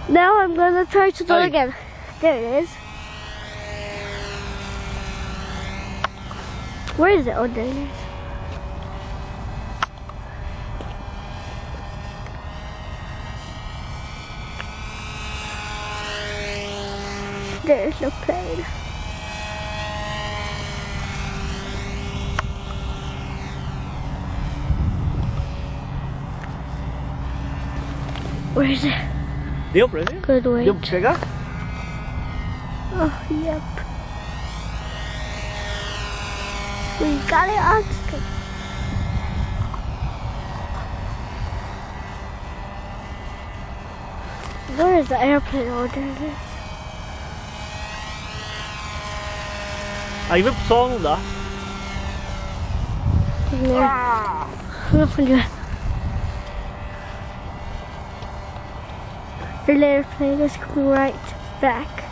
Now I'm gonna try to do it again. There it is. Where is it? Oh, there it is. There's no plane. Where is it? Đi up rồi. Good way. Đi up check out. Oh, yep. We got it on screen. Where is the airplane? Oh, there it is. À, vứt son luôn đó. The airplane is coming right back.